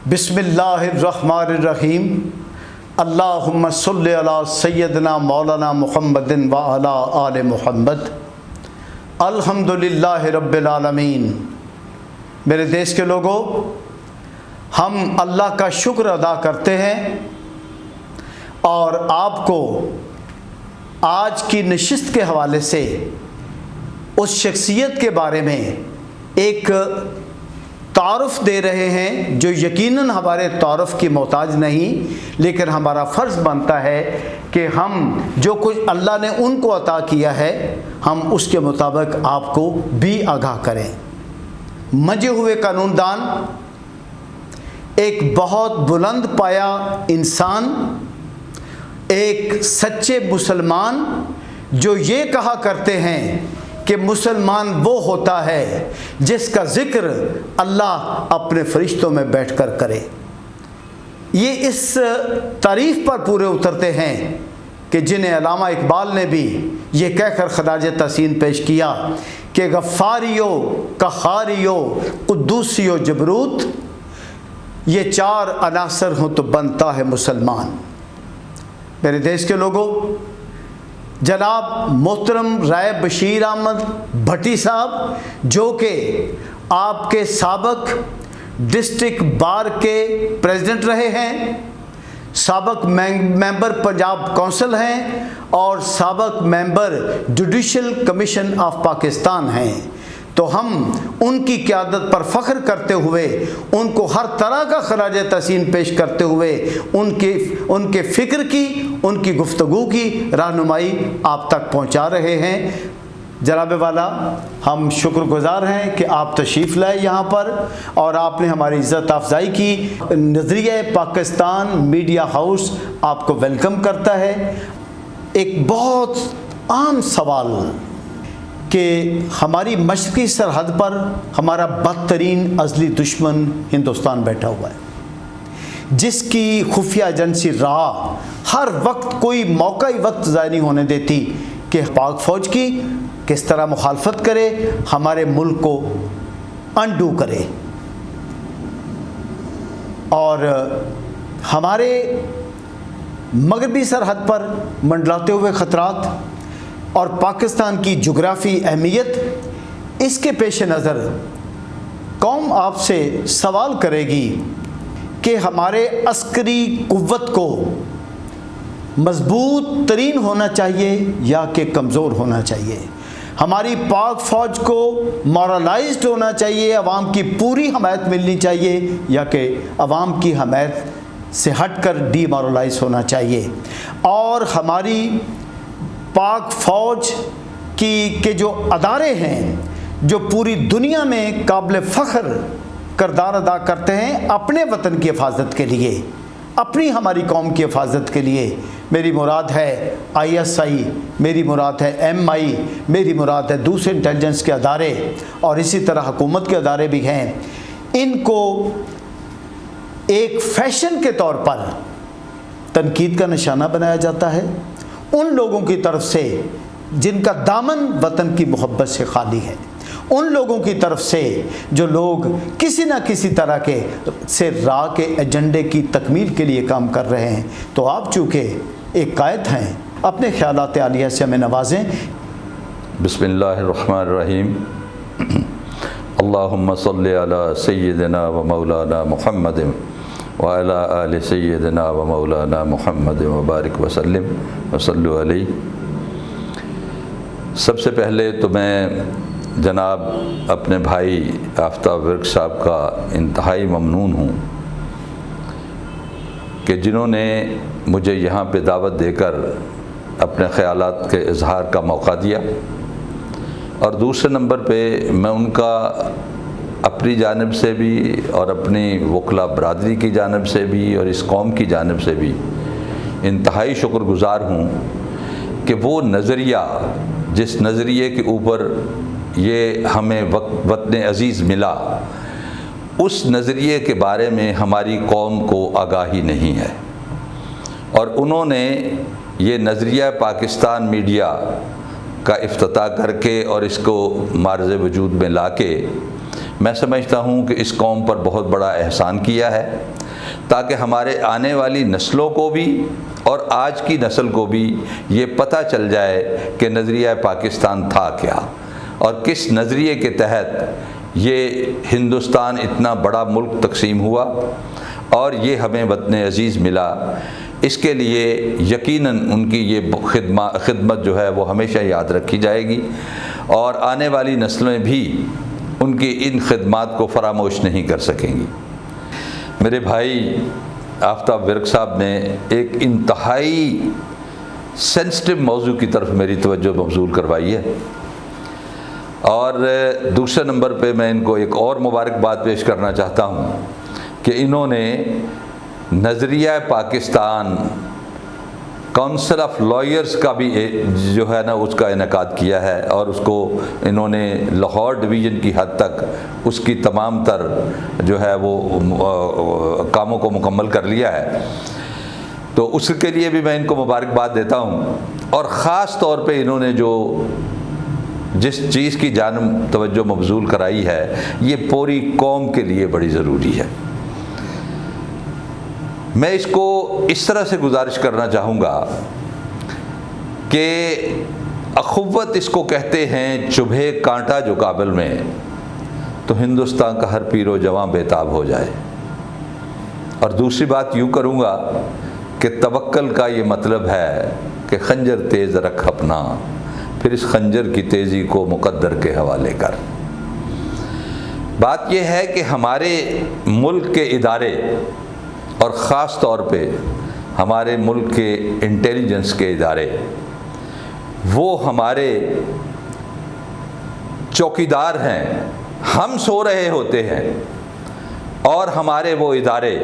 بسم اللہ الرحمن الرحیم اللہم صلی علی سیدنا مولانا محمد وعلی آل محمد الحمدللہ رب العالمین۔ میرے دیش کے لوگوں، ہم اللہ کا شکر ادا کرتے ہیں اور آپ کو آج کی نشست کے حوالے سے اس شخصیت کے بارے میں ایک تعارف دے رہے ہیں جو یقیناً ہمارے تعارف کی محتاج نہیں، لیکن ہمارا فرض بنتا ہے کہ ہم جو کچھ اللہ نے ان کو عطا کیا ہے ہم اس کے مطابق آپ کو بھی آگاہ کریں۔ منجے ہوئے قانون دان، ایک بہت بلند پایا انسان، ایک سچے مسلمان جو یہ کہا کرتے ہیں کہ مسلمان وہ ہوتا ہے جس کا ذکر اللہ اپنے فرشتوں میں بیٹھ کر کرے۔ یہ اس تعریف پر پورے اترتے ہیں کہ جنہیں علامہ اقبال نے بھی یہ کہہ کر خراج تحسین پیش کیا کہ غفاریو، قہاریو، قدوسیو، جبروت، یہ چار عناصر ہوں تو بنتا ہے مسلمان۔ میرے دیش کے لوگوں، جناب محترم رائے بشیر احمد بھٹی صاحب جو کہ آپ کے سابق ڈسٹرکٹ بار کے پریزیڈنٹ رہے ہیں، سابق ممبر پنجاب کونسل ہیں اور سابق ممبر جوڈیشل کمیشن آف پاکستان ہیں، تو ہم ان کی قیادت پر فخر کرتے ہوئے ان کو ہر طرح کا خراج تحسین پیش کرتے ہوئے ان کے فکر کی، ان کی گفتگو کی رہنمائی آپ تک پہنچا رہے ہیں۔ جناب والا، ہم شکر گزار ہیں کہ آپ تشریف لائے یہاں پر اور آپ نے ہماری عزت افزائی کی۔ نظریہ پاکستان میڈیا ہاؤس آپ کو ویلکم کرتا ہے۔ ایک بہت عام سوال کہ ہماری مشرقی سرحد پر ہمارا بدترین ازلی دشمن ہندوستان بیٹھا ہوا ہے، جس کی خفیہ ایجنسی راہ ہر وقت کوئی موقعی وقت ضائع نہیں ہونے دیتی کہ پاک فوج کی کس طرح مخالفت کرے، ہمارے ملک کو انڈو کرے۔ اور ہمارے مغربی سرحد پر منڈلاتے ہوئے خطرات اور پاکستان کی جغرافی اہمیت، اس کے پیش نظر قوم آپ سے سوال کرے گی کہ ہمارے عسکری قوت کو مضبوط ترین ہونا چاہیے یا کہ کمزور ہونا چاہیے؟ ہماری پاک فوج کو مورلائزڈ ہونا چاہیے، عوام کی پوری حمایت ملنی چاہیے، یا کہ عوام کی حمایت سے ہٹ کر ڈی مورلائز ہونا چاہیے؟ اور ہماری پاک فوج کے جو ادارے ہیں جو پوری دنیا میں قابل فخر کردار ادا کرتے ہیں اپنے وطن کی حفاظت کے لیے، اپنی ہماری قوم کی حفاظت کے لیے، میری مراد ہے ISI، میری مراد ہے MI، میری مراد ہے دوسرے انٹیلیجنس کے ادارے اور اسی طرح حکومت کے ادارے بھی ہیں، ان کو ایک فیشن کے طور پر تنقید کا نشانہ بنایا جاتا ہے ان لوگوں کی طرف سے جن کا دامن وطن کی محبت سے خالی ہے، ان لوگوں کی طرف سے جو لوگ کسی نہ کسی طرح سے راہ کے ایجنڈے کی تکمیل کے لیے کام کر رہے ہیں۔ تو آپ چونکہ ایک قائد ہیں، اپنے خیالات عالیہ سے ہمیں نوازیں۔ بسم اللہ الرحمن الرحیم۔ اللہم صلی علی سیدنا و مولانا محمد وعلی آل سیدنا و مولانا محمد وبارک وسلم وصلو علیہ۔ سب سے پہلے تو میں جناب اپنے بھائی آفتاب ورک صاحب کا انتہائی ممنون ہوں کہ جنہوں نے مجھے یہاں پہ دعوت دے کر اپنے خیالات کے اظہار کا موقع دیا، اور دوسرے نمبر پہ میں ان کا اپنی جانب سے بھی اور اپنی وکلا برادری کی جانب سے بھی اور اس قوم کی جانب سے بھی انتہائی شکر گزار ہوں کہ وہ نظریہ، جس نظریے کے اوپر یہ ہمیں وطن عزیز ملا، اس نظریے کے بارے میں ہماری قوم کو آگاہی نہیں ہے، اور انہوں نے یہ نظریہ پاکستان میڈیا کا افتتاح کر کے اور اس کو معرض وجود میں لا کے میں سمجھتا ہوں کہ اس قوم پر بہت بڑا احسان کیا ہے، تاکہ ہمارے آنے والی نسلوں کو بھی اور آج کی نسل کو بھی یہ پتہ چل جائے کہ نظریہ پاکستان تھا کیا، اور کس نظریے کے تحت یہ ہندوستان اتنا بڑا ملک تقسیم ہوا اور یہ ہمیں وطن عزیز ملا۔ اس کے لیے یقیناً ان کی یہ خدمت جو ہے وہ ہمیشہ یاد رکھی جائے گی، اور آنے والی نسلیں بھی ان کی ان خدمات کو فراموش نہیں کر سکیں گی۔ میرے بھائی آفتاب ورک صاحب نے ایک انتہائی سینسٹیو موضوع کی طرف میری توجہ مبذول کروائی ہے، اور دوسرے نمبر پہ میں ان کو ایک اور مبارکباد پیش کرنا چاہتا ہوں کہ انہوں نے نظریہ پاکستان کونسل آف لائرز کا بھی جو ہے نا اس کا انعقاد کیا ہے، اور اس کو انہوں نے لاہور ڈویژن کی حد تک اس کی تمام تر جو ہے وہ کاموں کو مکمل کر لیا ہے۔ تو اس کے لیے بھی میں ان کو مبارکباد دیتا ہوں، اور خاص طور پہ انہوں نے جو جس چیز کی جانب توجہ مبذول کرائی ہے یہ پوری قوم کے لیے بڑی ضروری ہے۔ میں اس کو اس طرح سے گزارش کرنا چاہوں گا کہ اخوت اس کو کہتے ہیں، چبھے کانٹا جو کابل میں تو ہندوستان کا ہر پیر و جواں بیتاب ہو جائے۔ اور دوسری بات یوں کروں گا کہ توکل کا یہ مطلب ہے کہ خنجر تیز رکھ اپنا، پھر اس خنجر کی تیزی کو مقدر کے حوالے کر۔ بات یہ ہے کہ ہمارے ملک کے ادارے اور خاص طور پہ ہمارے ملک کے انٹیلیجنس کے ادارے وہ ہمارے چوکیدار ہیں۔ ہم سو رہے ہوتے ہیں اور ہمارے وہ ادارے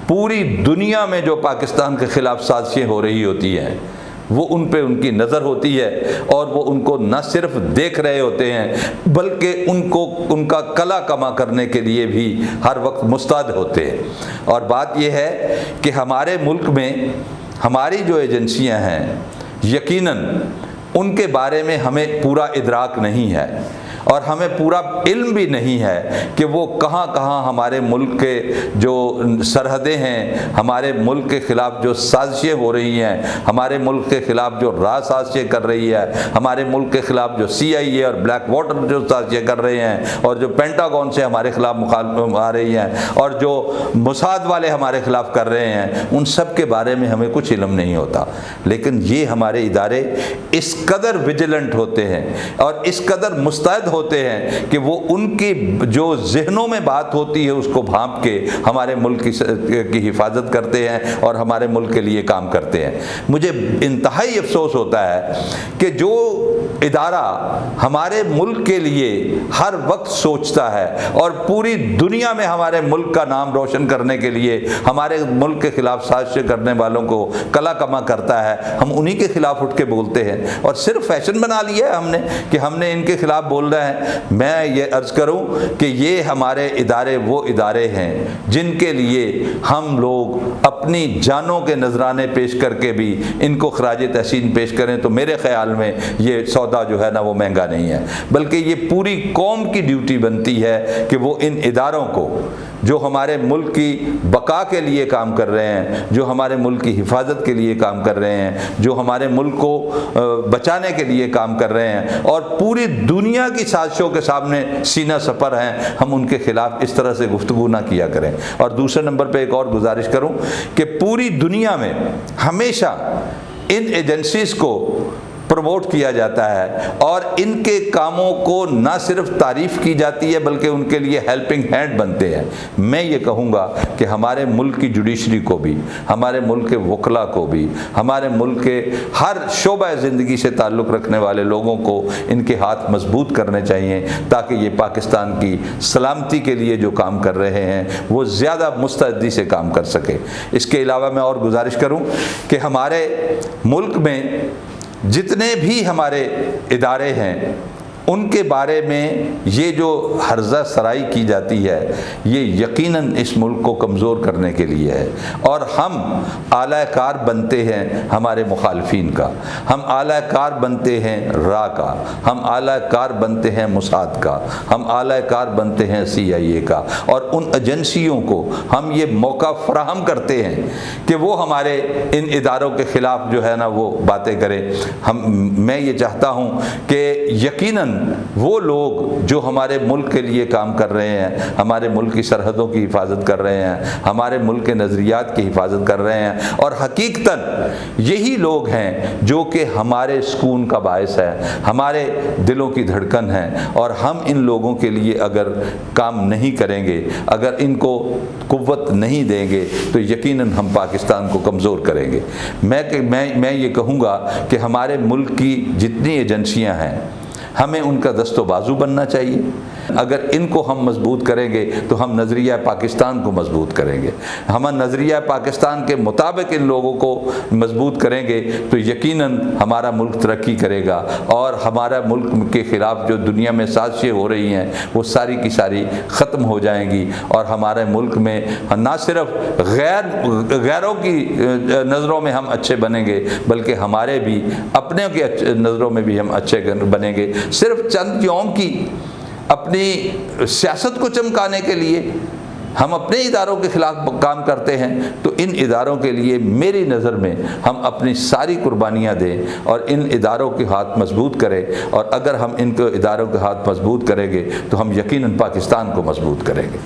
پوری دنیا میں جو پاکستان کے خلاف سازشیں ہو رہی ہوتی ہیں وہ ان پہ ان کی نظر ہوتی ہے، اور وہ ان کو نہ صرف دیکھ رہے ہوتے ہیں بلکہ ان کا کلا کما کرنے کے لیے بھی ہر وقت مستعد ہوتے ہیں۔ اور بات یہ ہے کہ ہمارے ملک میں ہماری جو ایجنسیاں ہیں یقیناً ان کے بارے میں ہمیں پورا ادراک نہیں ہے، اور ہمیں پورا علم بھی نہیں ہے کہ وہ کہاں کہاں ہمارے ملک کے جو سرحدیں ہیں، ہمارے ملک کے خلاف جو سازشیں ہو رہی ہیں، ہمارے ملک کے خلاف جو سازشیں کر رہی ہے، ہمارے ملک کے خلاف جو CIA اور بلیک واٹر جو سازشیں کر رہے ہیں، اور جو پینٹاگون سے ہمارے خلاف مخالفت آ رہی ہیں، اور جو موساد والے ہمارے خلاف کر رہے ہیں، ان سب کے بارے میں ہمیں کچھ علم نہیں ہوتا۔ لیکن یہ ہمارے ادارے اس قدر ویجیلنٹ ہوتے ہیں اور اس قدر مستعد ہوتے ہیں کہ وہ ان کی جو ذہنوں میں بات ہوتی ہے اس کو بھانپ کے ہمارے ملک کی حفاظت کرتے ہیں اور ہمارے ملک کے لیے کام کرتے ہیں۔ مجھے انتہائی افسوس ہوتا ہے کہ جو ادارہ ہمارے ملک کے لیے ہر وقت سوچتا ہے اور پوری دنیا میں ہمارے ملک کا نام روشن کرنے کے لیے ہمارے ملک کے خلاف سازشیں کرنے والوں کو کلا کما کرتا ہے، ہم انہی کے خلاف اٹھ کے بولتے ہیں اور صرف فیشن بنا لیا ہے ہم نے کہ ہم نے ان کے خلاف بول رہے ہیں۔ میں یہ عرض کروں کہ یہ ہمارے ادارے وہ ادارے ہیں جن کے لیے ہم لوگ اپنی جانوں کے نذرانے پیش کر کے بھی ان کو خراج تحسین پیش کریں تو میرے خیال میں یہ سودا جو ہے نا وہ مہنگا نہیں ہے، بلکہ یہ پوری قوم کی ڈیوٹی بنتی ہے کہ وہ ان اداروں کو جو ہمارے ملک کی بقا کے لیے کام کر رہے ہیں، جو ہمارے ملک کی حفاظت کے لیے کام کر رہے ہیں، جو ہمارے ملک کو بچانے کے لیے کام کر رہے ہیں اور پوری دنیا کی سازشوں کے سامنے سینہ سپر ہیں، ہم ان کے خلاف اس طرح سے گفتگو نہ کیا کریں۔ اور دوسرے نمبر پہ ایک اور گزارش کروں کہ پوری دنیا میں ہمیشہ ان ایجنسیز کو پروموٹ کیا جاتا ہے اور ان کے کاموں کو نہ صرف تعریف کی جاتی ہے بلکہ ان کے لیے ہیلپنگ ہینڈ بنتے ہیں۔ میں یہ کہوں گا کہ ہمارے ملک کی جوڈیشری کو بھی، ہمارے ملک کے وکلاء کو بھی، ہمارے ملک کے ہر شعبہ زندگی سے تعلق رکھنے والے لوگوں کو ان کے ہاتھ مضبوط کرنے چاہیے تاکہ یہ پاکستان کی سلامتی کے لیے جو کام کر رہے ہیں وہ زیادہ مستعدی سے کام کر سکے۔ اس کے علاوہ میں اور گزارش کروں کہ ہمارے ملک میں جتنے بھی ہمارے ادارے ہیں ان کے بارے میں یہ جو ہرزہ سرائی کی جاتی ہے یہ یقیناً اس ملک کو کمزور کرنے کے لیے ہے، اور ہم اعلی کار بنتے ہیں ہمارے مخالفین کا، ہم اعلی کار بنتے ہیں را کا، ہم اعلی کار بنتے ہیں موساد کا، ہم اعلی کار بنتے ہیں CIA کا، اور ان ایجنسیوں کو ہم یہ موقع فراہم کرتے ہیں کہ وہ ہمارے ان اداروں کے خلاف جو ہے نا وہ باتیں کریں۔ میں یہ چاہتا ہوں کہ یقیناً وہ لوگ جو ہمارے ملک کے لیے کام کر رہے ہیں، ہمارے ملک کی سرحدوں کی حفاظت کر رہے ہیں، ہمارے ملک کے نظریات کی حفاظت کر رہے ہیں، اور حقیقتاً یہی لوگ ہیں جو کہ ہمارے سکون کا باعث ہے، ہمارے دلوں کی دھڑکن ہیں، اور ہم ان لوگوں کے لیے اگر کام نہیں کریں گے، اگر ان کو قوت نہیں دیں گے تو یقیناً ہم پاکستان کو کمزور کریں گے۔ میں یہ کہوں گا کہ ہمارے ملک کی جتنی ایجنسیاں ہیں ہمیں ان کا دست و بازو بننا چاہیے۔ اگر ان کو ہم مضبوط کریں گے تو ہم نظریہ پاکستان کو مضبوط کریں گے، ہم نظریہ پاکستان کے مطابق ان لوگوں کو مضبوط کریں گے تو یقیناً ہمارا ملک ترقی کرے گا، اور ہمارا ملک کے خلاف جو دنیا میں سازشیں ہو رہی ہیں وہ ساری کی ساری ختم ہو جائیں گی، اور ہمارے ملک میں نہ صرف غیروں کی نظروں میں ہم اچھے بنیں گے بلکہ ہمارے بھی اپنے کے نظروں میں بھی ہم اچھے بنیں گے۔ صرف چند یوم کی اپنی سیاست کو چمکانے کے لیے ہم اپنے اداروں کے خلاف کام کرتے ہیں تو ان اداروں کے لیے میری نظر میں ہم اپنی ساری قربانیاں دیں اور ان اداروں کے ہاتھ مضبوط کریں، اور اگر ہم ان کو اداروں کے ہاتھ مضبوط کریں گے تو ہم یقیناً پاکستان کو مضبوط کریں گے۔